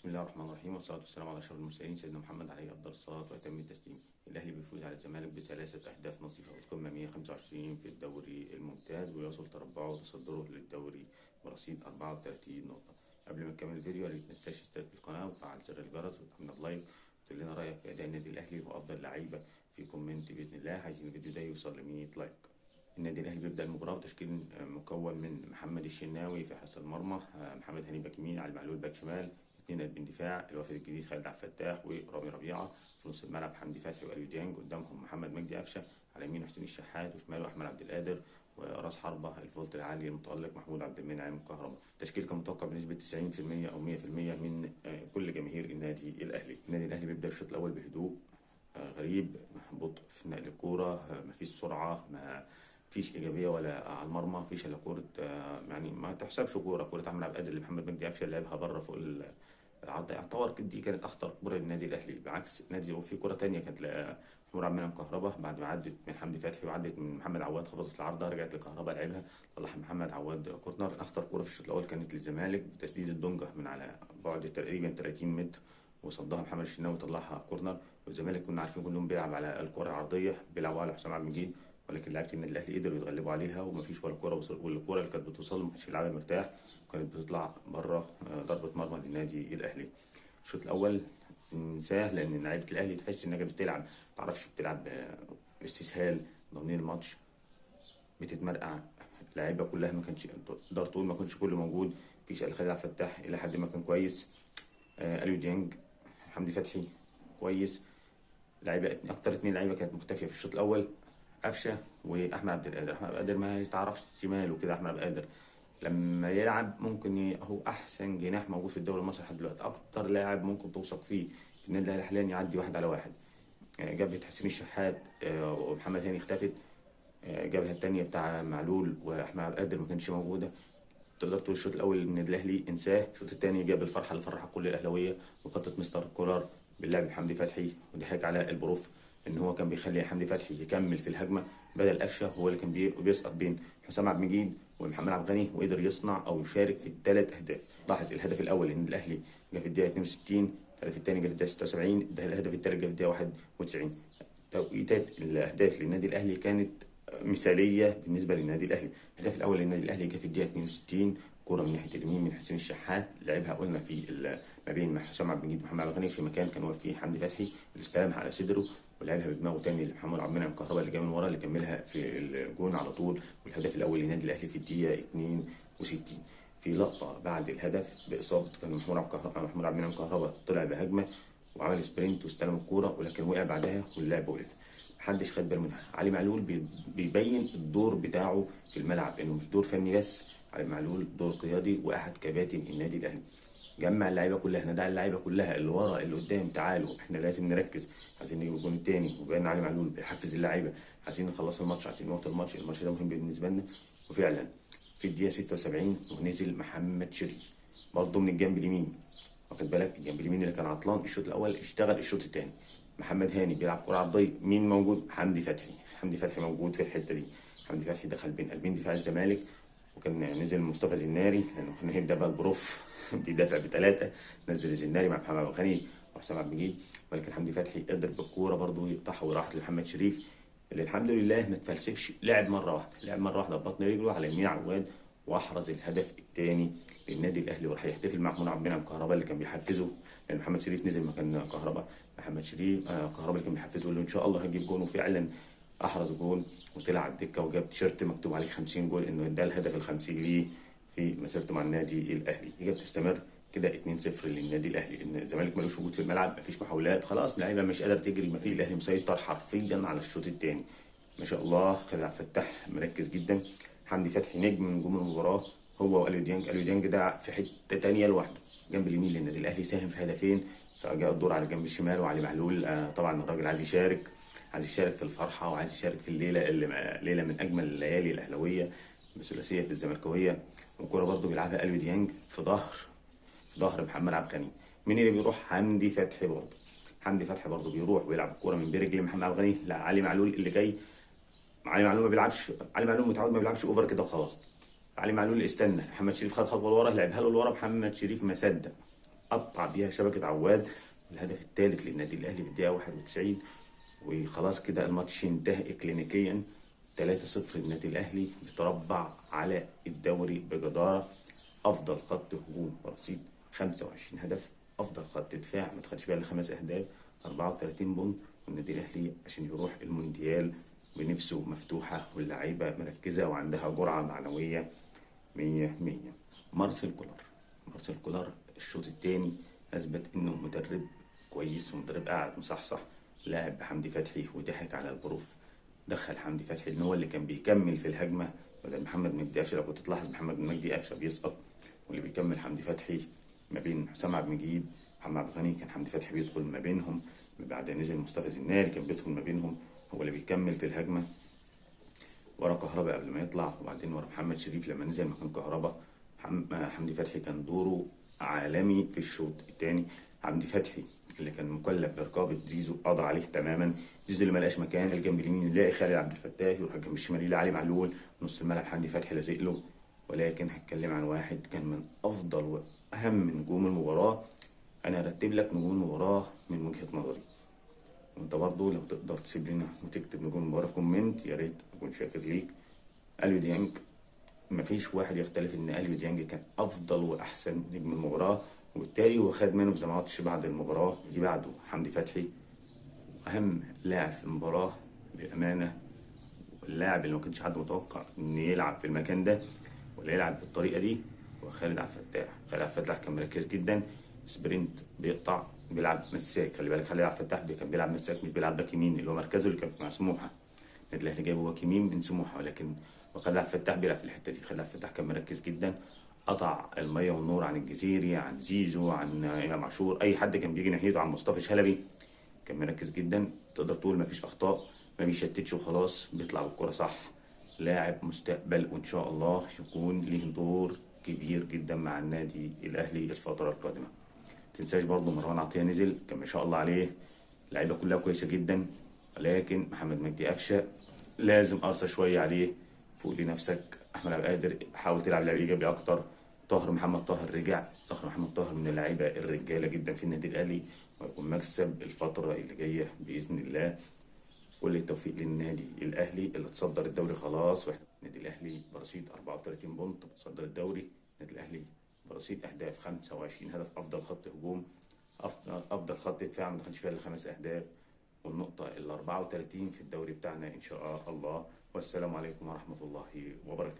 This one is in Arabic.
بسم الله الرحمن الرحيم، والصلاة والسلام على أشرف المرسلين سيدنا محمد عليه أفضل الصلاة وأتم التسليم. الأهلي بيفوز على الزمالك بثلاثة أهداف نظيفة والقمة 125 في الدوري الممتاز، ويصل تربعه وتصدره للدوري برصيد 34 نقطة. قبل ما نكمل الفيديو ما تنساش تشترك في القناة وتفعل زر الجرس وتعمل لايك وتقول لنا رأيك في أداء النادي الأهلي وأفضل لعيبة في كومنت بإذن الله. عايزين الفيديو ده يوصل ل 100 لايك. النادي الاهلي بيبدا المباراه بتشكيل مكون من محمد الشناوي في حراسه المرمى، محمد هاني باك يمين، علي معلول باك شمال، اثنين قلبين دفاع، الوافد الجديد خالد عبد الفتاح ورامي ربيعه. في نص الملعب حمدي فتحي واليو ديانج، قدامهم محمد مجدي قفشه، على يمين حسين الشحات، وشماله احمد عبد القادر، وراس حربه الفولت العالي المتالق محمود عبد المنعم كهربا. التشكيل كان متوقع بنسبه 90% او 100% من كل جماهير النادي الاهلي. النادي الاهلي بيبدا الشوط الاول بهدوء غريب، بطء في نقل الكوره، مفيش سرعه، ما فيش ايجابيه ولا على المرمى، مفيش الا كوره يعني ما تحسبش كوره احمد عبد القادر اللي محمد مجدي قفشه لعبها بره فوق العرض. يعتبر دي كانت اخطر كوره للنادي الاهلي، بعكس نادي وفي كوره ثانيه كانت محمود عبد المنعم كهربا بعد ما عدت من حمدي فتحي وعدت من محمد عواد، خبطت في العارضه رجعت لكهربا لعبها طلعها محمد عواد كورنر. اخطر كوره في الشوط الاول كانت للزمالك بتسديد الدونجا من على بعد تقريبا 30 متر، وصدها محمد الشناوي وطلعها كورنر. والزمالك كنا عارفين كلهم بيلعب على الكره العرضيه، بيلعبوا على حسام عبد المجيد، ولكن لعيبه النادي الاهلي قدروا يتغلبوا عليها ومفيش ولا كوره وصل، والكوره اللي كانت بتوصل ما كانش يلعبها مرتاح، وكانت بتطلع بره ضربه مرمى للنادي الاهلي. الشوط الاول انساه، لان لعيبه الاهلي تحس انها بتلعب ما تعرفش، بتلعب باستسهال، ضامنين الماتش، بتتمرقع. اللعيبه كلها ما كانش تقدر تقول ما كانش كله موجود، مفيش الا خالد عبد الفتاح الى حد ما كان كويس، اليو ديانج، حمدي فتحي كويس. لعيبه اكتر اتنين لعيبه كانت مختفيه في الشوط الاول قفشه واحمد عبد القادر. احمد عبد القادر ما يتعرفش شماله كده، احمد عبد القادر لما يلعب ممكن هو احسن جناح موجود في الدوري المصري لحد دلوقتي، اكتر لاعب ممكن توثق فيه في النادي الاهلي حاليا، يعدي واحد على واحد. جبهه حسين الشحات ومحمد هاني اختفت، جبهه الثانيه بتاع معلول واحمد عبد القادر ما كانش موجوده. تقدر تقول الشوط الاول النادي الاهلي انساه. الشوط الثاني جاب الفرحه اللي فرح كل الاهلاويه، وخطه مستر كولر باللعب حمدي فتحي، وضحك على البروف ان هو كان بيخلي حمدي فتحي يكمل في الهجمه بدل قفشه، هو اللي كان بيسقط بين حسام عبد المجيد ومحمد عبد الغني، وقدر يصنع او يشارك في الثلاث اهداف. لاحظ الهدف الاول ان الاهلي جه في الدقيقه 62، الهدف الثاني جه في الدقيقه 76، الهدف الثالث جه في الدقيقه 91. توقيتات الاهداف للنادي الاهلي كانت مثاليه بالنسبه للنادي الاهلي. الهدف الاول للنادي الاهلي جه في الدقيقه 62، كوره من ناحيه اليمين من حسين الشحات، لعبها قلنا في ما بين حسام عبد المجيد ومحمد عبد الغني في مكان كان واقف فيه حمدي فتحي، الاستلام على صدره ولعبها بدماغه تاني لمحمد عبد المنعم كهربا اللي جاي من ورا اللي كملها في الجون على طول. والهدف الاول للنادي الاهلي في الدقيقه 62. في لقطه بعد الهدف باصابه كان محمود عبد المنعم كهربا طلع بهجمه وعمل سبرنت واستلم الكوره، ولكن وقع بعدها واللعب وقف، محدش خد باله منها. علي معلول بيبين الدور بتاعه في الملعب انه مش دور فني بس، علي معلول دور قيادي واحد كباتن النادي الاهلي. جمع اللعيبه كلها، ندعي اللعيبه كلها اللي ورا اللي قدام، تعالوا احنا لازم نركز، عايزين نجيب الجون الثاني. وبان علي معلول بيحفز اللعيبه، عايزين نخلص الماتش، عايزين نوقف الماتش ده مهم بالنسبه لنا. وفعلا في الدقيقه 76 ونزل محمد شريف برضه من الجنب اليمين، واخد بالك الجنب اليمين اللي كان عطلان الشوط الاول اشتغل الشوط الثاني. محمد هاني بيلعب كره عرضيه، مين موجود؟ حمدي فتحي موجود في الحته دي. حمدي فتحي دخل بين قلبين دفاع الزمالك، وكان نزل مصطفى زناري لانه كان هيبدا بقى البروف بيدافع بثلاثه، نزل زناري مع محمد عبد الغني وحسام عبد المجيد، ولكن حمدي فتحي قدر بالكوره برضه يقطعها وراحت لمحمد شريف اللي الحمد لله ما تفلسفش، لعب مره واحده ببطن رجله على يمين عواد، واحرز الهدف الثاني للنادي الاهلي، وراح يحتفل مع محمود عبد المنعم كهربا اللي كان بيحفزه، لان محمد شريف نزل مكان كهربا. محمد شريف كهربا اللي كان بيحفزه يقول له ان شاء الله هجيب جون، وفعلا احرز جون وطلع على الدكه وجاب تيشيرت مكتوب عليه 50 جول، انه ده الهدف ال50 ليه في مسيرته مع النادي الاهلي. هي بتستمر كده 2-0 للنادي الاهلي، ان الزمالك ملوش وجود في الملعب، مفيش محاولات، خلاص اللعيبه مش قادره تجري، ما في الاهلي مسيطر حرفيا على الشوط الثاني. ما شاء الله خالد عبد الفتاح مركز جدا، حمدي فتحي نجم من نجوم المباراه، هو واليو ديانج ده في حته ثانيه لوحده. جنب اليمين للنادي الاهلي ساهم في هدفين، فجاء الدور على الجنب الشمال وعلي معلول. طبعا الراجل عايز يشارك في الفرحه، وعايز يشارك في الليله اللي ليله من اجمل الليالي الاهلاويه بثلاثيه في الزملكاويه. والكوره برده بيلعبها اليو ديانج في ظهر محمد عبد الغني. مين اللي بيروح؟ حمدي فتحي برضه بيروح ويلعب الكوره من برجل محمد عبد الغني، لا علي معلول اللي جاي. علي معلول ما بيلعبش، علي معلول متعود ما بيلعبش اوفر كده وخلاص. علي معلول استنى، محمد شريف خد خطوه لورا، لعبها له لورا، محمد شريف ما صدق قطع بيها شبكه عواد. الهدف الثالث للنادي الاهلي في الدقيقه 91، وخلاص كده الماتش انتهى اكلينيكيا 3-0. النادي الاهلي بيتربع على الدوري بجداره، افضل خط هجوم برصيد 25 هدف، افضل خط دفاع ما دخلش بيها الا 5 اهداف 34 بونت. والنادي الاهلي عشان يروح المونديال بنفسه مفتوحه واللعيبه مركزه وعندها جرعه معنويه 100. مارسيل كولر الشوط الثاني اثبت انه مدرب كويس ومدرب قاعد مصحصح. لاعب بحمدي فتحي وضحك على الظروف، دخل حمدي فتحي ان هو اللي كان بيكمل في الهجمه بدل محمد مجدي قفشه. لو كنت تلاحظ محمد مجدي قفشه بيسقط واللي بيكمل حمدي فتحي ما بين حسام عبد المجيد محمد عبد الغني، كان حمدي فتحي بيدخل ما بينهم. بعد نزل مصطفى زناري كان بيدخل ما بينهم، هو اللي بيكمل في الهجمه ورا كهربا قبل ما يطلع، وبعدين ورا محمد شريف لما نزل مكان كهربا. حمدي فتحي كان دوره عالمي في الشوط الثاني. حمدي فتحي اللي كان مكلف برقابه زيزو قضى عليه تماما. زيزو اللي ما لقاش مكان الجنب اليمين يلاقي خالد عبد الفتاح، يروح الجنب الشمال يلاقي علي معلول، نص الملعب حمدي فتحي لازق له. ولكن هتكلم عن واحد كان من افضل واهم نجوم المباراه. انا ارتب لك نجوم المباراه من وجهه نظري، وانت برضو لو تقدر تسيب لنا وتكتب نجوم المباراه في كومنت يا ريت اكون شاكر ليك. اليو ديانج، مفيش واحد يختلف ان اليو ديانج كان افضل واحسن نجم المباراه، وبالتالي هو خد منه في ذا ماتش بعد المباراه. يجي بعده حمدي فتحي، اهم لاعب في المباراه للامانه، اللاعب اللي ما كانش حد متوقع ان يلعب في المكان ده ولا يلعب بالطريقه دي هو خالد عبد الفتاح. خالد عبد الفتاح كان مركز جدا، سبرنت بيقطع، بيلعب مساك. خلي بالك خالد عبد الفتاح كان بيلعب مساك مش بيلعب باك يمين اللي هو مركزه اللي كان مع سموحه. النادي الاهلي جايبه باك يمين من سموحه، ولكن خالد عبد الفتاح بيلعب في الحته دي. خالد عبد الفتاح كان مركز جدا، قطع الميه والنور عن الجزيري، عن زيزو، عن امام عاشور، اي حد كان بيجي ناحيته، عن مصطفى شلبي. كان مركز جدا، تقدر تقول مفيش اخطاء، ما بيشتتش وخلاص، بيطلع بالكرة صح. لاعب مستقبل وان شاء الله يكون له دور كبير جدا مع النادي الاهلي الفترة القادمة. تنساش برضو مروان عطية نزل، كان ما شاء الله عليه، اللعيبة كلها كويسة جدا، ولكن محمد مجدي قفشة لازم قرصة شوية عليه. فوق لنفسك. احمد عبد القادر حاول تلعب لعب ايجابي اكتر. محمد طاهر رجع. محمد طاهر من اللعيبه الرجاله جدا في النادي الاهلي، ويكون مكسب الفتره اللي جايه باذن الله. كل التوفيق للنادي الاهلي اللي تصدر الدوري خلاص. واحنا النادي الاهلي برصيد 34 بونت بتصدر الدوري. النادي الاهلي برصيد اهداف 25 هدف، افضل خط هجوم، افضل خط دفاع ما دخلش فيها الا 5 اهداف، والنقطه ال 34 في الدوري بتاعنا ان شاء الله. والسلام عليكم ورحمه الله وبركاته.